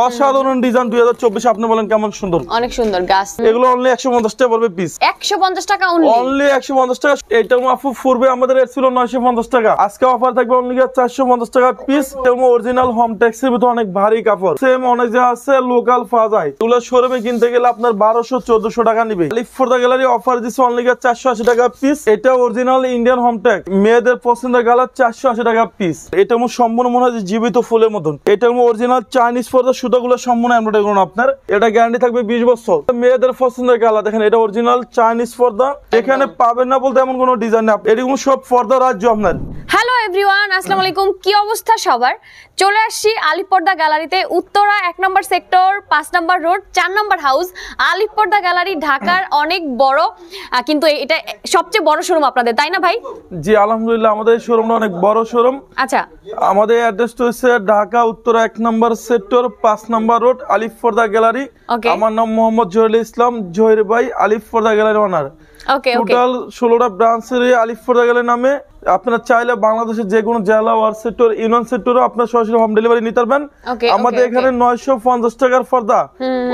অসাধারণ ডিজাইন 2024 আপনি বলেন কেমন সুন্দর, অনেক সুন্দর গাছ। এগুলো অনলি 150 টাকা পড়বে পিস। 150 টাকা অনলি 150 টাকা। এটা আপু পূর্বে আমাদের রেট ছিল 950 টাকা, আজকে অফার থাকবে অনলি 450 টাকা পিস। এবং অরিজিনাল হোম টেক্সের ভিতর অনেক ভারী কাপড়, সেম অনেক যে আছে লোকাল ফাজাই, এগুলো শোরুমে কিনতে গেলে আপনার 1200-1400 টাকা নিবে। আলিফ পর্দা গ্যালারি অফার দিচ্ছে অনলি 480 টাকা পিস। এটা অরিজিনাল ইন্ডিয়ান হোম টেক্স, মেয়েদের পছন্দের কালার, 480 টাকা পিস। এটা সম্পূর্ণ মনে হয় জীবিত ফুলের মতন। এটা অরিজিনাল চাইনিজ পর্দা, সুতাগুলো সম্পূর্ণ এমব্রয়ডারি করুন আপনার। এটা গ্যারান্টি থাকবে 20 বছর। মেয়েদের পছন্দের কালার দেখেন, এটা অরিজিনাল চাইনিজ পর্দা, এখানে পাবেন না বলতে এমন কোনো ডিজাইন না, এরকম সব পর্দা রাজ্য আপনার। হ্যালো এভরিওয়ান, আসসালামু আলাইকুম। কি অবস্থা সবার? চলে আসছি আলিফ পর্দা গ্যালারিতে, উত্তরা 1 নম্বর সেক্টর, 5 নম্বর রোড, 4 নম্বর হাউস। আলিফ পর্দা গ্যালারি ঢাকার অনেক বড়, কিন্তু এটা সবচেয়ে বড় শোরুম আপনাদের, তাই না ভাই? জি আলহামদুলিল্লাহ, আমাদের এই শোরুমটা অনেক বড় শোরুম। আচ্ছা, আমাদের অ্যাড্রেসটা হচ্ছে ঢাকা উত্তরা 1 নম্বর সেক্টর, 5 নম্বর রোড, আলিফ পর্দা গ্যালারি। আমার নাম মোহাম্মদ জহিরুল ইসলাম, জহির ভাই, আলিফ পর্দা গ্যালারি ওনার। টোটাল 16টা ব্রাঞ্চের আলিফ পর্দা গ্যালারি নামে। আপনারা চাইলে বাংলাদেশের যে কোনো জেলা, ওয়ার্ড সেক্টর, ইউনিয়ন সেক্টরও আপনার সরাসরি হোম ডেলিভারি নিতে পারবেন। আমাদের এখানে 950 টাকার পর্দা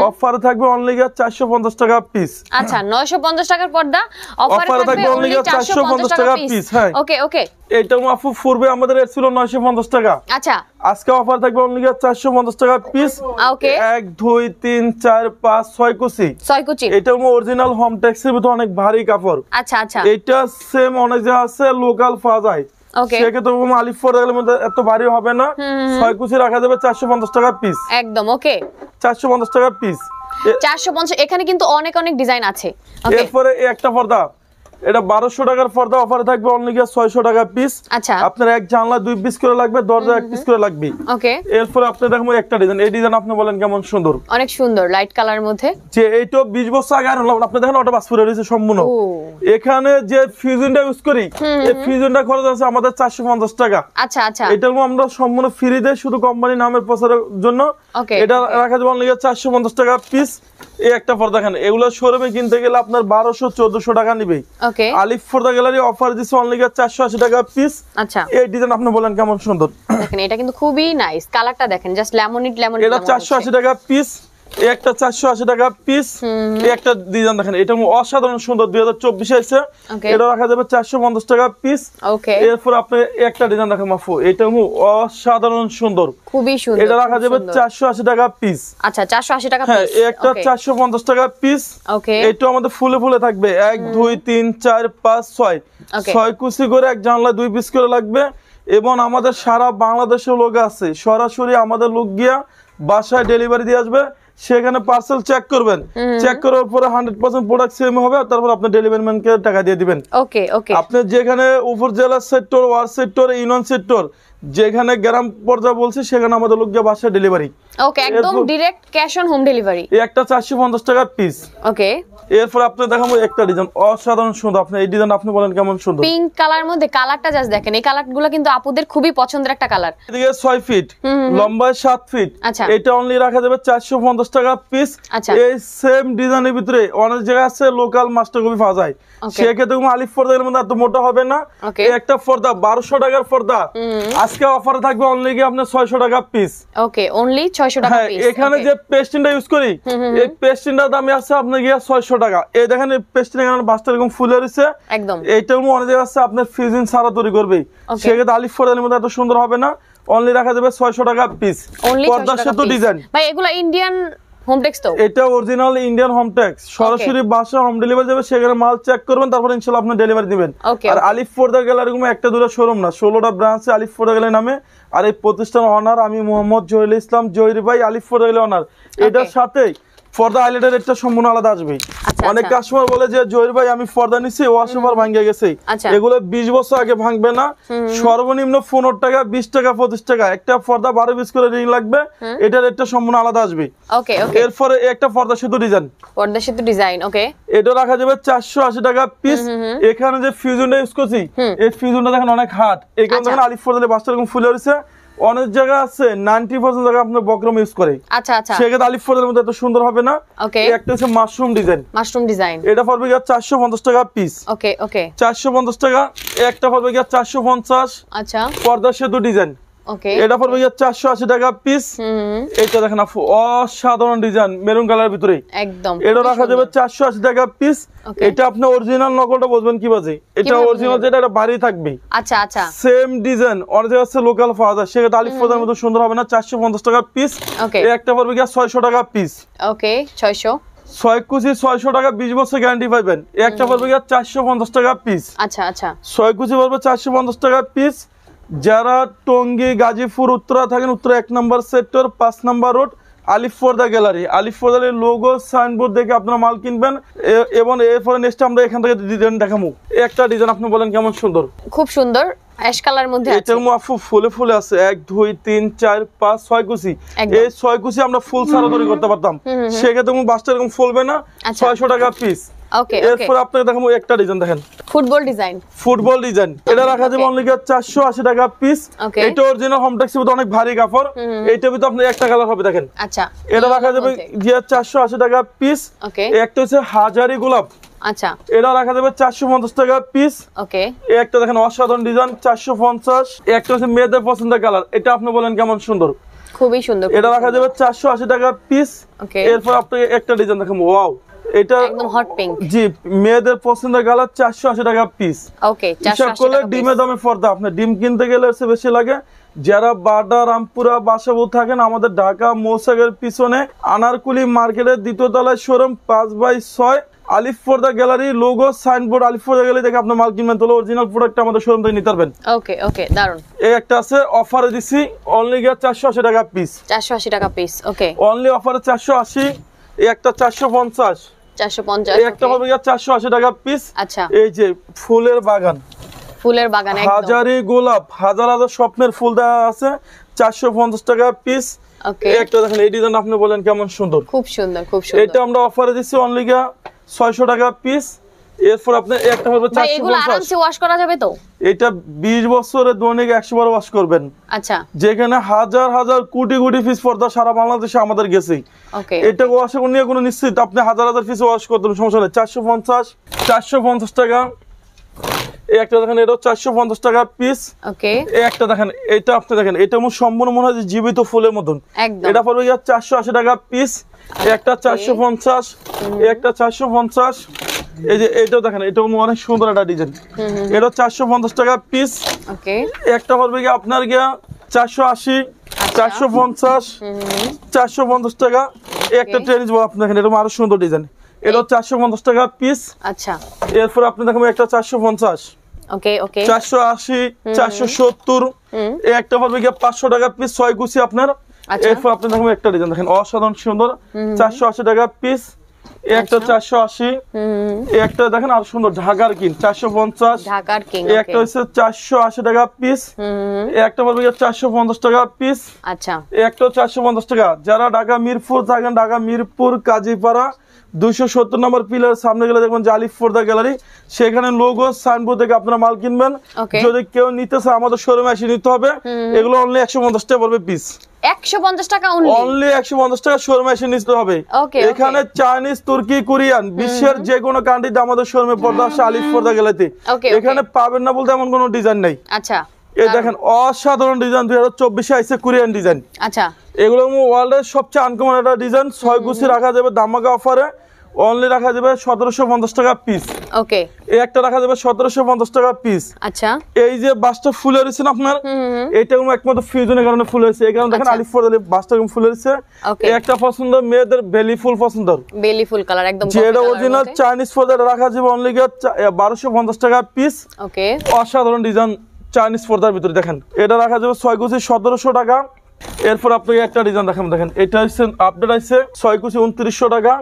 অফারে থাকবে অনলি 450 টাকা পিস। আচ্ছা, 950 টাকার পর্দা অফারে থাকবে অনলি 450 টাকা পিস। হ্যাঁ, ওকে ওকে। এটা আপু পূর্বে আমাদের রেট ছিল 950 টাকা, আচ্ছা, আজকে অফার থাকবে অনলি 450 টাকা পিস। ওকে, 1 2 3 4 5 6 কুচি, 6 কুচি। এটা অরিজিনাল হোম টেক্সের ভিতর অনেক ভারী কাপড়। আচ্ছা আচ্ছা, এটা সেম অনেক যে আছে লোকাল ফাজাই, সেক্ষেত্রে আলিফ পর্দা গ্যালারির মধ্যে এত ভারী হবে না। 6 কুচি রাখা যাবে 450 টাকা পিস। একদম ওকে, 450 টাকা পিস। 450। এখানে কিন্তু অনেক অনেক ডিজাইন আছে। এরপরে একটা পর্দা, এটা 1200 টাকার পর্দা অফারে থাকবে অনলি 600 টাকা পিস। আচ্ছা, আপনার এক জানলা 2 পিস করে লাগবে, দরজা 1 পিস করে লাগবে। ওকে। এরপরে আপনি দেখুন একটা ডিজাইন, এই ডিজাইন আপনি বলেন কেমন সুন্দর, অনেক সুন্দর লাইট কালার মধ্যে। যে এইটা 20 বছর আগে আর আপনি দেখেন ওটা পাসপোর্ট রয়েছে সম্পূর্ণ। এখানে যে ফিউজনটা ইউজ করি, এই ফিউজনটা খরচ আছে আমাদের 450 টাকা। আচ্ছা আচ্ছা, এটা আমরা সম্পূর্ণ ফ্রি দেই শুধু কোম্পানি নামের প্রচারের জন্য। এটা রাখা যাবে অনলি 450 টাকা পিস। এই একটা পর্দা দেখেন, এগুলো শোরুমে কিনতে গেলে আপনার 1200-1400 টাকা নিবে। আলিফ পর্দা গ্যালারি অফার দিচ্ছে অনলি 480 টাকা পিস। আচ্ছা, এই ডিজাইন আপনি বলেন কেমন সুন্দর, দেখেন এটা কিন্তু খুবই নাইস কালারটা, দেখেন জাস্ট লেমনিট। এটা 480 টাকা পিস। একটা 480 টাকা পিস। একটা ডিজাইন দেখেন, এটা অসাধারণ সুন্দর, 2024 এসেছে। এটা রাখা যাবে 450 টাকা পিস। এরপর আপনি একটা ডিজাইন দেখেন মাফু, এটা অসাধারণ সুন্দর, খুবই সুন্দর, এটা রাখা যাবে 480 টাকা পিস। আচ্ছা, 480 টাকা হ্যাঁ, পিস। একটা 450 টাকা পিস। এটা আমাদের ফুলে ফুলে থাকবে, 1 2 3 4 5 6 6 কুচি করে, এক জানলা 2 পিস করে লাগবে। এবং আমাদের সারা বাংলাদেশের লোক আছে, সরাসরি আমাদের লোক গিয়া বাসায় ডেলিভারি দিয়ে আসবে, সেখানে পার্সেল চেক করবেন, চেক করার পরে 100% প্রোডাক্ট সেম হবে, তারপর আপনি ডেলিভারি ম্যানকে টাকা দিয়ে দিবেন। ওকে ওকে। আপনি যেখানে উপজেলা sector, word sector, union sector, যেখানে গ্রাম পর্যায়ে বলছি, সেখানে আমাদের লোক গিয়ে বাসায় ডেলিভারি। ওকে, একদম direct cash on home delivery. একটা 450 টাকা পিস। ওকে। এরপর আপনি দেখাবো একটা ডিজাইন অসাধারণ সুন্দর, আপনি এই ডিজাইন আপনি বলেন কেমন সুন্দর, পিঙ্ক কালার মধ্যে। কালারটা জাস্ট দেখেন, এই কালারগুলো কিন্তু আপুদের খুবই পছন্দের একটা কালার। এদিকে 6 ফিট, লম্বায় 7 ফিট। আচ্ছা, এটা অনলি রাখা যাবে 450 টাকা পিস। আচ্ছা, এই সেম ডিজাইনের ভিতরে অনেক জায়গা আছে লোকাল মাস্টার কপি পাওয়া যায়, সেক্ষেত্রে আলিফ পর্দার মধ্যে এত মোটা হবে না। একটা পর্দা 1200 টাকার পর্দা আজকে অফারে থাকবে অনলি কি আপনার 600 টাকা পিস। ওকে, অনলি 600 টাকা পিস। এখানে যে পেস্টিনটা ইউজ করি, এই পেস্টিনটার দাম আছে আপনার গিয়া 600 টাকা। এই দেখেন এই পেস্টিন এখানে বাসটা এরকম ফুলে রয়েছে একদম। এইটার অনেক জায়গা আছে আপনার ফিউজিন সারা তৈরি করবে, সেক্ষেত্রে আলিফ পর্দার মধ্যে এত সুন্দর হবে না, অনলি রাখা যাবে 600 টাকা পিস। পর্দা সেতু ডিজাইন ভাই, এগুলো ইন্ডিয়ান হোম টেক্স তো? এটা অরিজিনাল ইন্ডিয়ান হোম টেক্স, সরাসরি বাসা হোম ডেলিভারি যাবে, সেখানে মাল চেক করবেন, তারপর ইনশাআল্লাহ আপনি ডেলিভারি দিবেন। আর আলিফ পর্দা গ্যালারি একটা দূরে শোরুম না, 16টা ব্রাঞ্চে আলিফ পর্দা গ্যালারি নামে। আর এই প্রতিষ্ঠান অনার আমি মোহাম্মদ জহিরুল ইসলাম, জহির ভাই, আলিফ পর্দা গ্যালারি অনার। এটার সাথে পর্দা হাইলাইটের রেটটা সম্পূর্ণ আলাদা আসবে। অনেক কাস্টমার বলে যে জহির ভাই আমি পর্দা নিচ্ছি, ওয়াশ ওভার ভাঙে গেছে, এগুলো 20 বছর আগে ভাঙবে না। সর্বনিম্ন 15 টাকা, 20 টাকা, 25 টাকা একটা পর্দা 12 পিস করে রিং লাগবে, এটার রেটটা সম্পূর্ণ আলাদা আসবে। ওকে ওকে। এরপরে একটা পর্দা সেতু ডিজাইন, পর্দা সেতু ডিজাইন। ওকে, এটা রাখা যাবে 480 টাকা পিস। এখানে যে ফিউজনটা ইউজ করছি, এই ফিউজনটা দেখেন অনেক হার্ড, এই কারণে দেখেন আলিফ পর্দালে বাসটা এরকম ফুলে রয়েছে। অনেক জায়গা আছে 90% জায়গা আপনার বক্রম ইউজ করে, আচ্ছা আচ্ছা, সেক্ষেত্রে আলিফ পর্দার মধ্যে এত সুন্দর হবে না। একটা হচ্ছে মাশরুম ডিজাইন, মাশরুম ডিজাইন, এটা পড়বে 450 টাকা পিস। ওকে ওকে, 450 টাকা। একটা পড়বে 450। আচ্ছা, পর্দা সেতু ডিজাইন, ওকে এটা পড়বে গিয়ে 480 টাকা পিস। এটা দেখেন আপু অসাধারণ ডিজাইন মেরুন কালারের ভিতরে একদম, এটা রাখা যাবে 480 টাকা পিস। এটা আপনি অরিজিনাল নকলটা বুঝবেন কি বাজে, এটা অরিজিনাল যেটা এটা ভারী থাকবে। আচ্ছা আচ্ছা, সেম ডিজাইন অনেক জায়গা আছে লোকাল পাওয়া যায়, সেটা আলিফ ফোর্দার মতো সুন্দর হবে না। 450 টাকা পিস। ওকে একটা পড়বে গিয়ে 600 টাকা পিস। ওকে 600, 6 কুচি 600 টাকা, 20 বছর গ্যারান্টি পাবেন। একটা পড়বে গিয়ে 450 টাকা পিস। আচ্ছা আচ্ছা, 6 কুচি পড়বে 450 টাকা পিস। যারা টঙ্গী গাজীপুর উত্তরা থাকেন, উত্তরা 1 নম্বর সেক্টর 5 নম্বর রোড আলিফ ফোর্দা গ্যালারি, আলিফ ফোর্দার লোগো সাইনবোর্ড দেখে আপনারা মাল কিনবেন। এবং এরপরে নেক্সট আমরা এখান থেকে ডিজাইন দেখাবো। একটা ডিজাইন আপনি বলেন কেমন সুন্দর, খুব সুন্দর অ্যাশ কালার মধ্যে আছে। এটার মধ্যে ফুলে ফুলে আছে 1 2 3 4 5 6 কুচি। এই 6 কুচি আমরা ফুল সারা তৈরি করতে পারতাম, সেক্ষেত্রে বাসটা এরকম ফুলবে না। 600 টাকা পিস। ওকে ওকে, এরপর আপনাকে দেখাবো একটা ডিজাইন দেখেন, ফুটবল ডিজাইন, ফুটবল ডিজাইন। এটা রাখা যাবে অনলি 480 টাকা পিস। এটা অরিজিনাল হোমটেক্সের ভিতরে অনেক ভারী কাপড়। এইটার ভিতরে আপনার একটা কালার হবে দেখেন। আচ্ছা, এটা রাখা যাবে 480 টাকা পিস। ওকে, একটা হচ্ছে হাজারি গোলাপ, আচ্ছা এটা রাখা যাবে 450 টাকা পিস। ওকে, একটা দেখেন অসাধারণ ডিজাইন 450। একটা হচ্ছে মেয়েদের পছন্দের কালার, এটা আপনি বলেন কেমন সুন্দর, খুবই সুন্দর। এটা রাখা যাবে 480 টাকা পিস। ওকে, এরপর আপনাকে একটা ডিজাইন দেখাবো, ওয়াও এটা একদম হট পিঙ্ক। জি, মেয়েদের পছন্দের কালার 480 টাকা পিস। ওকে, হিসাব 480 করলে টাকা ডিমে দামে পর্দা। আপনি ডিম কিনতে গেলে এর চেয়ে বেশি লাগে। যারা বাড্ডা রামপুরা বাসাবো থাকেন, আমাদের ঢাকা মৌসাগের পিছনে আনারকুলি মার্কেটের 2য় তলায় শোরুম 5/6 আলিফ ফোর্দা গ্যালারি লোগো সাইনবোর্ড আলিফ ফোর্দা গ্যালারি থেকে আপনি মাল কিনবেন, তাহলে অরিজিনাল প্রোডাক্ট আমাদের শোরুম থেকে নিতে পারবেন। ওকে ওকে, দারুন। এই একটা আছে অফারে দিছি অনলি 480 টাকা পিস। 480 টাকা পিস। ওকে, অনলি অফারে 480। এই একটা 450। 450। এই একটা হবে 480 টাকা পিস। আচ্ছা, এই যে ফুলের বাগান, ফুলের বাগান, একদম হাজারি গোলাপ, হাজার হাজার স্বপ্নের ফুল দেওয়া আছে 450 টাকা পিস। ওকে, একটা দেখেন এই ডিজাইন আপনি বলেন কেমন সুন্দর, খুব সুন্দর খুব সুন্দর। এটা আমরা অফারে দিচ্ছি অনলি 600 টাকা পিস। এরপর আপনি একটা হবে ভাই এগুলো 450। আরামসে ওয়াশ করা যাবে তো? এটা 20 বছরে দৈনিক 100 বার ওয়াশ করবেন। আচ্ছা, যেখানে হাজার হাজার কোটি কোটি পিস পর্দা সারা বাংলাদেশে আমাদের গেছে। ওকে, এটা ওয়াশ নিয়ে কোনো নিশ্চিত, আপনি হাজার হাজার পিস ওয়াশ করতে সমস্যা নেই। 450 টাকা। এই একটা দেখেন, এটা 450 টাকা পিস। ওকে, এই একটা দেখেন, এটা আপনি দেখেন, এটা সম্পূর্ণ মনে হয় যে জীবিত ফুলের মতন। একদম এটা পড়বে 480 টাকা পিস। একটা 450। একটা 450। এই যে এইটাও দেখেন, এটাও অনেক সুন্দর একটা ডিজাইন। এটা 450 টাকা পিস। ওকে, একটা পড়বে আপনার 480, 450, 450 টাকা। একটা ট্রেনিস বল আপনি দেখেন, এটা আরো সুন্দর ডিজাইন। এটা 450 টাকা পিস। আচ্ছা, এরপর আপনি দেখেন একটা 450, ওকে ওকে, 480, 470। এই একটা পড়বে 500 টাকা পিস 6 কুচি আপনার। আচ্ছা, এরপর আপনি দেখেন একটা ডিজাইন দেখেন অসাধারণ সুন্দর 480 টাকা পিস। একটা 480। একটা দেখেন আর সুন্দর ঢাকার কিং 450। ঢাকার কিং। একটা হচ্ছে 480 টাকা পিস। একটা পড়বে 450 টাকা পিস। আচ্ছা, একটা 450 টাকা। যারা ঢাকা মিরপুর থাকেন, ঢাকা মিরপুর কাজীপাড়া 270 নম্বর পিলার সামনে গেলে দেখবেন যে আলিফ ফোর্দা গ্যালারি, সেখানে লোগো সাইনবোর্ড থেকে আপনারা মাল কিনবেন। যদি কেউ নিতে চায় আমাদের শোরুমে এসে নিতে হবে। এগুলো অনলি 150 টাকা পড়বে পিস। 150 টাকা অনলি 150 টাকা শোরুমে এসে নিতে হবে। এখানে চাইনিজ, তুর্কি, কোরিয়ান বিশ্বের যে কোনো কান্ট্রিতে আমাদের শোরুমে পর্দা আসে আলিফ ফোর্দা গ্যালারিতে। এখানে পাবেন না বলতে এমন কোনো ডিজাইন নাই। আচ্ছা, এই দেখেন অসাধারণ ডিজাইন 2024 এ আইছে কোরিয়ান ডিজাইন। আচ্ছা, এগুলো ওয়ার্ল্ডের সবচেয়ে আনকমন একটা ডিজাইন। 6 কুচি রাখা যাবে ধামাকা অফারে, অনলি রাখা যাবে 1750 টাকা পিস। ওকে, এই একটা রাখা যাবে 1750 টাকা পিস। আচ্ছা, এই যে বাসটা ফুলে রয়েছে আপনার, এটা কোনো একমাত্র ফিউজনের কারণে ফুলে রয়েছে। এই কারণে দেখেন আলিফ ফোর্দা বাসটা ফুলে রয়েছে। এই একটা পছন্দ মেয়েদের বেলি ফুল পছন্দ, বেলি ফুল কালার একদম যেটা অরিজিনাল চাইনিজ ফোর্দা রাখা যাবে অনলি 1250 টাকা পিস। ওকে, অসাধারণ ডিজাইন চাইনিজ পর্দার ভিতরে দেখেন, এটা রাখা যাবে 6 কুচি 1700 টাকা। এরপর আপনাকে একটা ডিজাইন দেখেন, দেখেন এটা হচ্ছে আপডেট আছে 6 কুচি 2900 টাকা।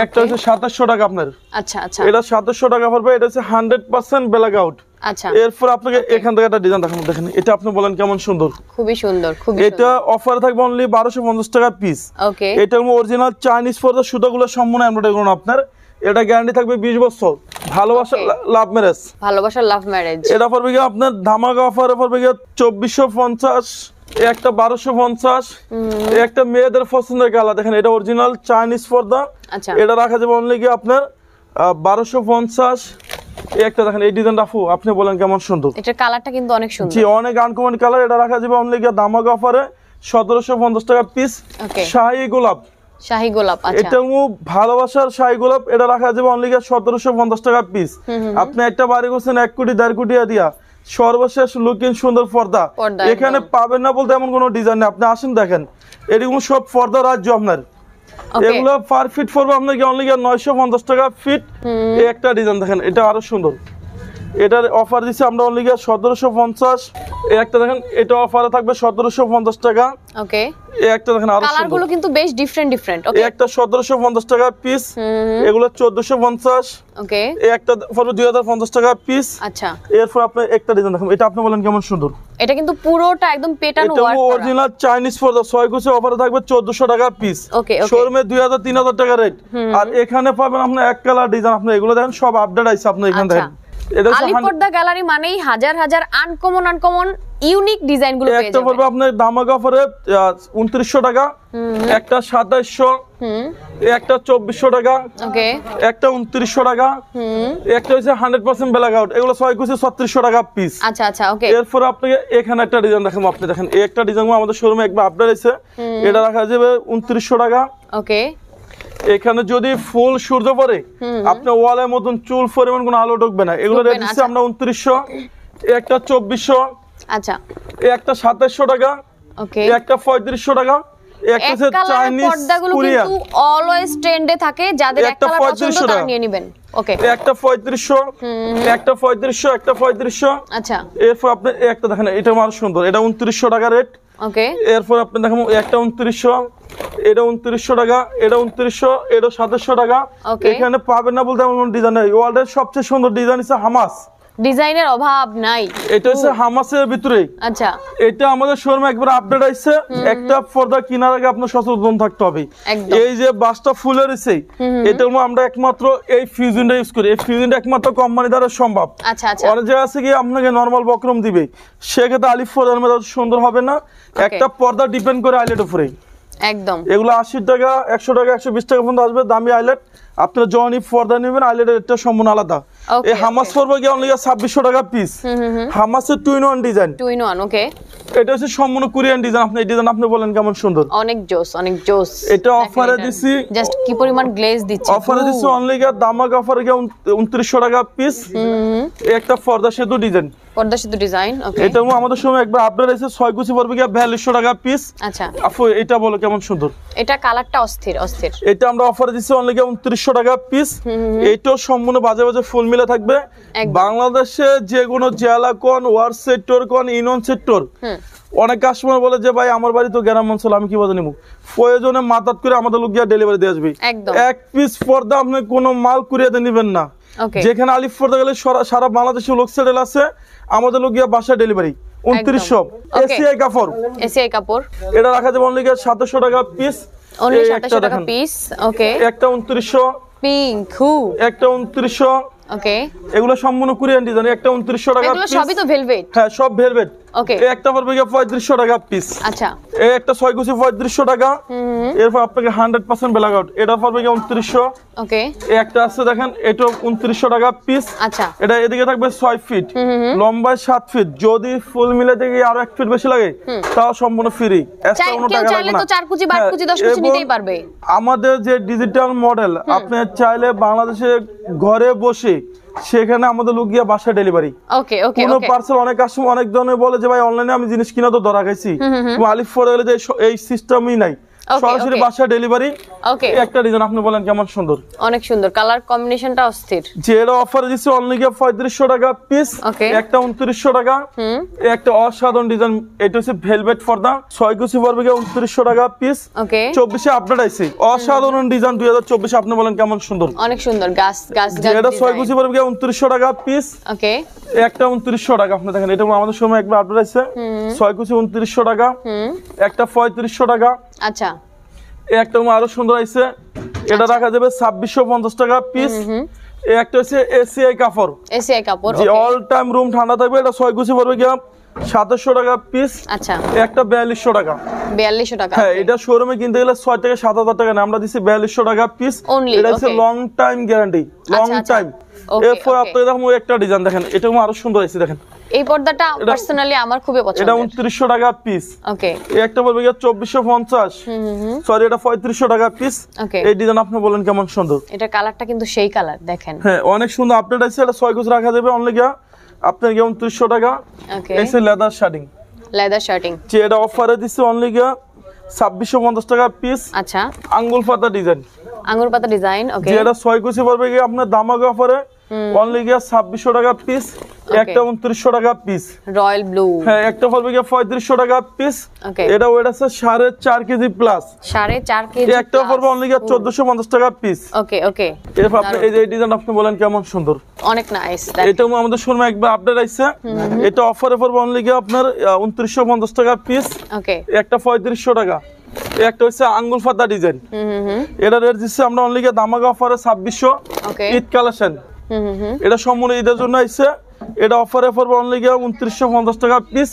একটা হচ্ছে 2700 টাকা আপনার। আচ্ছা আচ্ছা, এটা 2700 টাকা পড়বে। এটা হচ্ছে 100% ব্ল্যাক আউট। আচ্ছা, এরপর আপনাকে এখান থেকে একটা ডিজাইন দেখাবো, দেখেন এটা আপনি বলেন কেমন সুন্দর। খুবই সুন্দর, খুবই এটা অফার থাকবে অনলি 1250 টাকা পিস। ওকে, এটা অরিজিনাল চাইনিজ পর্দা, সুতাগুলো সম্পূর্ণ এমব্রয়ডারি করুন আপনার। এটা গ্যারান্টি থাকবে 20 বছর। ভালোবাসা লাভ ম্যারেজ, ভালোবাসার লাভ ম্যারেজ। এটা পড়বে আপনার ধামাকা অফারে পড়বে 2450। একটা 1250। একটা মেয়েদের পছন্দের কালার দেখেন, এটা অরিজিনাল চাইনিজ পর্দা। আচ্ছা, এটা রাখা যাবে অনলি আপনার 1250। এই একটা দেখেন এই ডিজাইন রাফু আপনি বলেন কেমন সুন্দর। এটার কালারটা কিন্তু অনেক সুন্দর। জি অনেক আনকমন কালার। এটা রাখা যাবে অনলি দামাক অফারে 1750 টাকা পিস। ওকে শাহী গোলাপ, শাহী গোলাপ। আচ্ছা এটা ভালোবাসার শাহী গোলাপ। এটা রাখা যাবে অনলি 1750 টাকা পিস। আপনি একটা বাড়ি করছেন 1 কোটি 1.5 কোটি দিয়া, সর্বশেষ লুকিং সুন্দর পর্দা এখানে পাবেন না বলতে এমন কোনো ডিজাইন নেই। আপনি আসেন দেখেন এরকম সব পর্দা রাজ্য আপনার। এগুলো পার ফিট পড়বে আপনাকে অনলি 950 টাকা ফিট। এই একটা ডিজাইন দেখেন এটা আরো সুন্দর। এটার অফার দিচ্ছি আমরা অনলি 1750। এই একটা দেখেন এটা অফারে থাকবে 1750 টাকা। ওকে এই একটা দেখেন আরো কালার গুলো কিন্তু বেশ ডিফারেন্ট। ওকে এই একটা 1750 টাকা পিস। এগুলো 1450। ওকে এই একটা পড়বে 2050 টাকা পিস। আচ্ছা এরপর আপনি একটা ডিজাইন দেখুন, এটা আপনি বলেন কেমন সুন্দর। এটা কিন্তু পুরোটা একদম পেটানো ওয়ার্ক এটা করা। অরিজিনাল চাইনিজ পর্দা 6 কুচি অফারে থাকবে 1400 টাকা পিস। ওকে ওকে শোরুমে 2000 3000 টাকা রেট। আর এখানে পাবেন আপনি এক কালার ডিজাইন। আপনি এগুলো দেখেন সব আপডেট আইছে আপনি এখানে দেখেন। এটা আলিপর্দা গ্যালারি মানেই হাজার হাজার আনকমন ইউনিক ডিজাইন গুলো পেয়ে একটা যাবেন। পড়বে আপনার দামাক অফারে 2900 টাকা, একটা 2700, একটা 2400 টাকা, ওকে একটা 2900 টাকা, একটা হচ্ছে 100% ব্ল্যাক আউট। এগুলো 6 কুচি 3600 টাকা পিস। আচ্ছা আচ্ছা ওকে এরপর আপনাকে এখানে একটা ডিজাইন দেখাবো। আপনি দেখেন এই একটা ডিজাইন আমাদের শোরুমে একবার আপডেট আছে। এটা রাখা যাবে 2900 টাকা। ওকে এখানে যদি ফুল সূর্য পড়ে আপনার ওয়ালের মতন চুল পরিমাণ কোনো আলো ঢুকবে না। এগুলো রেট দিচ্ছি আমরা 2900। একটা 2400। আচ্ছা একটা 2700 টাকা। ওকে একটা 3500 টাকা। একটা হচ্ছে চাইনিজ পর্দাগুলো কোরিয়ান, কিন্তু অলওয়েজ ট্রেন্ডে থাকে, যাদের এক একটা কালার পছন্দ 3500 তারা টাকা। নিয়ে নেবেন। ওকে একটা 3500, একটা 3500, একটা 3500। আচ্ছা এরপর আপনি একটা দেখেন এটা আমার সুন্দর, এটা 2900 টাকা রেট। ওকে এরপর আপনি দেখেন একটা 2900, এটা 2900 টাকা, এটা 2900, এটা 2700 টাকা। Okay. এখানে পাবেন না বলতে এমন ডিজাইন নেই। ওয়ার্ল্ডের সবচেয়ে সুন্দর ডিজাইন হচ্ছে হামাস। ডিজাইনের অভাব নাই। এটা হচ্ছে হামাসের ভিতরে। আচ্ছা এটা আমাদের শোরুমে একবার আপডেট আইছে। একটা পর্দা কেনার আগে আপনার সচেতন থাকতে হবে। একদম। এই যে বাসটা ফুলের রয়েছে এটা আমরা একমাত্র এই ফিউজনটা ইউজ করি। এই ফিউজনটা একমাত্র কোম্পানি দ্বারা সম্ভব। আচ্ছা আচ্ছা অনেক জায়গা আছে কি আপনাকে নরমাল বক্রম দিবে, সেক্ষেত্রে আলিফ পর্দার মধ্যে সুন্দর হবে না। একটা পর্দা ডিপেন্ড করে আইলেট উপরে। একদম এগুলো 80 টাকা 100 টাকা 120 টাকা পর্যন্ত আসবে দামি আইলেট। আপনারা যখনই পর্দা নেবেন আইলেটের রেটটা সম্পূর্ণ আলাদা। Okay, এই হামাস পড়বে কি অনলি 2600 টাকা পিস। হামাসের 2-in-1 ডিজাইন। 2-in-1 ওকে এটা হচ্ছে সম্পূর্ণ কোরিয়ান ডিজাইন। আপনি এই ডিজাইন আপনি বলেন কেমন সুন্দর। অনেক জোস অনেক জোস। এটা অফারে দিছি, জাস্ট কি পরিমাণ গ্লেজ দিচ্ছে। অফারে দিছি অনলি দামাক অফারে 2900 টাকা পিস। একটা পর্দা সেতু ডিজাইন, পর্দা সেতু ডিজাইন। ওকে এটা আমাদের সময় একবার আপডেট আছে 6 কুচি পড়বে কি 4200 টাকা পিস। আচ্ছা আপু এটা বলো কেমন সুন্দর। এটা কালারটা অস্থির অস্থির। এটা আমরা অফারে দিচ্ছি অনলি 2900 টাকা পিস। এইটাও সম্পূর্ণ বাজে বাজে ফুল মিলে থাকবে। বাংলাদেশে যে কোনো জেলা কোন ওয়ার্ড সেক্টর কোন ইউনিয়ন সেক্টর, অনেক কাস্টমার বলে যে ভাই আমার বাড়ি তো গ্রাম অঞ্চল, আমি কিভাবে নিব, প্রয়োজনে মাতাত করে আমাদের লোক গিয়ে ডেলিভারি দিয়ে আসবে। একদম এক পিস পর্দা আপনি কোনো মাল কুরিয়াতে নেবেন না। ওকে যেখানে আলিফ পর্দা গেলে সারা বাংলাদেশে লোক সেটেল আছে, আমাদের লোক গিয়ে বাসা ডেলিভারি 2900। এসিআই কাপড়, এসিআই কাপড়। এটা রাখা যাবে অনলি 700 টাকা পিস। অনলি 700 টাকা পিস। ওকে একটা 2900, পিঙ্ক একটা 2900। ওকে এগুলো সম্পূর্ণ কোরিয়ান ডিজাইন। একটা 2900 টাকা এগুলো পিস। সবই তো ভেলভেট। হ্যাঁ সব ভেলভেট। ওকে এই একটা পড়বে 3500 টাকা পিস। আচ্ছা এই একটা 6 কুচি 3500 টাকা। এরপর আপনাকে 100% ব্ল্যাক আউট, এটা পড়বে 2900। ওকে এই একটা আছে দেখেন, এটা 2900 টাকা পিস। আচ্ছা এটা এদিকে থাকবে 6 ফিট, লম্বায় 7 ফিট। যদি ফুল মিলে থেকে আরো 1 ফিট বেশি লাগে তাও সম্পূর্ণ ফ্রি। এক্সট্রা কোনো টাকা চাইলে লাগবে তো না। 4 কুচি 12 কুচি 10 কুচি নিতেই পারবে। আমাদের যে ডিজিটাল মডেল, আপনি চাইলে বাংলাদেশে ঘরে বসে সেখানে আমাদের লোক গিয়ে বাসা ডেলিভারি। ওকে ওকে কোনো ওকে পার্সেল অনেক কাস্টমার অনেক ধরনের বলে যে ভাই অনলাইনে আমি জিনিস কিনা তো ধরা খাইছি, আলিফ পরে গেলে যে এই সিস্টেমই নাই, সরাসরি বাসা ডেলিভারি। ওকে একটা ডিজাইন আপনি বলেন কেমন সুন্দর। অনেক সুন্দর কালার কম্বিনেশনটা অস্থির। যে এটা অফারে দিচ্ছে অনলি 3500 টাকা পিস। ওকে একটা 2900 টাকা। একটা অসাধারণ ডিজাইন, এটা হচ্ছে ভেলভেট পর্দা 6 কুচি পড়বে 2900 টাকা পিস। ওকে 24 এ আপডেট আইছে অসাধারণ ডিজাইন 2024 আপনি বলেন কেমন সুন্দর। অনেক সুন্দর গাছ গাছ যে এটা 6 কুচি পড়বে 2900 টাকা পিস। ওকে একটা 2900 টাকা। আপনি দেখেন এটা আমাদের সময় একবার আপডেট আছে 6 কুচি 2900 টাকা। একটা 3500 টাকা। আচ্ছা একটা আরো সুন্দর আইছে, এটা রাখা যাবে 2650 টাকা পিস। একটা হচ্ছে এসিআই কাপড়। এসিআই কাপড়। যে অল টাইম রুম ঠান্ডা থাকবে। এটা 6 কুচি পড়বে গিয়া 2700 টাকা পিস। আচ্ছা, একটা 4200 টাকা। 4200 টাকা। হ্যাঁ, এটা শোরুমে কিনতে গেলে 6 থেকে 7000 টাকা না, আমরা দিচ্ছি 4200 টাকা পিস। এটা হচ্ছে long time guarantee, long time. এরপর আপনাদের দেখুন একটা ডিজাইন দেখেন, এটা আরো সুন্দর আছে দেখেন। এই পর্দাটা পার্সোনালি আমার খুবই পছন্দ। এটা 2900 টাকা পিস। ওকে, এই একটা বলবে 2450। সরি, এটা 3500 টাকা পিস। এই ডিজাইন আপনি বলেন কেমন সুন্দর। এটা কালারটা কিন্তু সেই কালার দেখেন। হ্যাঁ, অনেক সুন্দর। আপডেট আছে, এটা 6 গজ রাখা যাবে অনলি গিয়া আপনার 2900 টাকা। ওকে, এই যে লেদার শার্টিং, লেদার শার্টিং যে এটা অফারে দিচ্ছে অনলি গিয়া 2650 টাকা পিস। আচ্ছা, আঙ্গুল পাতা ডিজাইন, আঙ্গুর পাতা ডিজাইন। ওকে, যে এটা 6 গজ পড়বে গিয়া আপনার দামাগো অফারে অনলি গিয়া 2600 টাকা পিস। একটা 2900 টাকা পিস। Royal blue. হ্যাঁ, একটা পড়বে গিয়া 3500 টাকা পিস। ওকে, এটা ওয়েট আছে 4.5 কেজি প্লাস। 4.5 কেজি। একটা পড়বে অনলি গিয়া 1450 টাকা পিস। ওকে ওকে, এরপর আপনি এই যে ডিজাইন আপনি বলেন কেমন সুন্দর, অনেক নাইস। এটাও আমাদের শোরুমে একবার আপডেট আইছে। এটা অফারে পড়বে অনলি গিয়া আপনার 2950 টাকা পিস। ওকে, একটা 3500 টাকা। একটা হচ্ছে আঙ্গুল পাতা ডিজাইন। এটা রেট দিচ্ছে আমরা অনলি গিয়া দামাগা অফারে 2600। ওকে, ঈদ কালেকশন। এটা সম্পূর্ণ ঈদের জন্য আইছে। এটা অফারে পড়বে অনলি গিয়া 2950 টাকা পিস।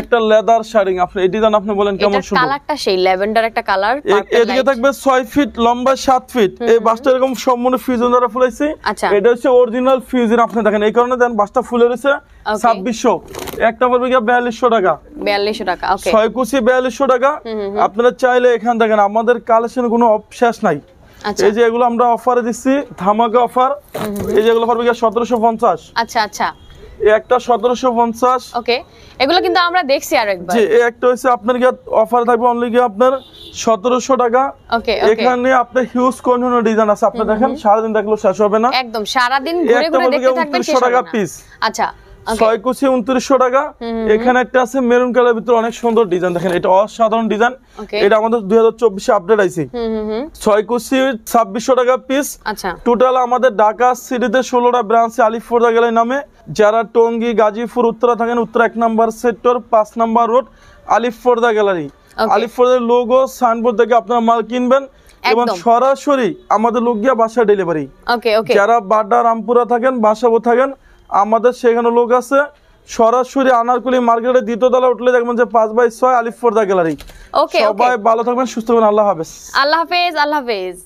একটা লেদার শাড়ি। আপনি এই ডিজাইন আপনি বলেন কেমন সুন্দর। কালারটা সেই ল্যাভেন্ডার একটা কালার। এদিকে থাকবে 6 ফিট লম্বা, 7 ফিট। এই বাসটা এরকম সম্পূর্ণ ফিউজন দ্বারা ফুলাইছে। এটা হচ্ছে অরিজিনাল ফিউজন। আপনি দেখেন, এই কারণে দেন বাসটা ফুলে রয়েছে 2600। একটা পড়বে গিয়া 4200 টাকা। 4200 টাকা। ওকে, 6 কুচি 4200 টাকা। আপনারা চাইলে এখান দেখেন, আমাদের কালেকশন কোনো শেষ নাই। এই যে এগুলো আমরা অফারে দিচ্ছি, ধামাকা অফার। এই যে এগুলো পড়বে গিয়া 1750। আচ্ছা আচ্ছা, একটা 1750। ওকে, এগুলো কিন্তু আমরা দেখছি আরেকবার। জি, এই একটা হচ্ছে আপনার গিয়া অফার থাকবে অনলি গিয়া আপনার 1700 টাকা। ওকে, এখানে আপনার হিউজ কোন ডিজাইন আছে, আপনি দেখেন সারাদিন দেখলেও শেষ হবে না। একদম সারাদিন ঘুরে ঘুরে দেখতে থাকবেন। 2900 টাকা পিস। আচ্ছা, 6 কুচি 2900 টাকা। এখানে একটা আছে মেরুন কালারের ভিতরে অনেক সুন্দর ডিজাইন, দেখেন এটা অসাধারণ ডিজাইন। এটা আমাদের 2024 এ আপডেট আইছে। 6 কুচি 2600 টাকা পিস। আচ্ছা, টোটাল আমাদের ঢাকা সিটিতে 16টা ব্রাঞ্চে আলিফপর্দা গ্যালারি নামে। যারা টঙ্গী, গাজীপুর, উত্তরা থাকেন, উত্তরা 1 নম্বর সেক্টর 5 নম্বর রোড আলিফপর্দা গ্যালারি। আলিফপর্দার লোগো সাইনবোর্ড দেখে আপনারা মাল কিনবেন এবং সরাসরি আমাদের লোক গিয়া বাসা ডেলিভারি। ওকে ওকে, যারা বাড্ডা, রামপুরা থাকেন, বাসাবো থাকেন, আমাদের সেখানে লোক আছে। সরাসরি আনারকুলি মার্কেটের 2য় তলা উঠলে দেখবেন যে 5/6 আলিফপর্দা গ্যালারি। ওকে, সবাই ভালো থাকবেন, সুস্থ থাকবেন। আল্লাহ হাফেজ। আল্লাহ হাফেজ। আল্লাহ হাফেজ।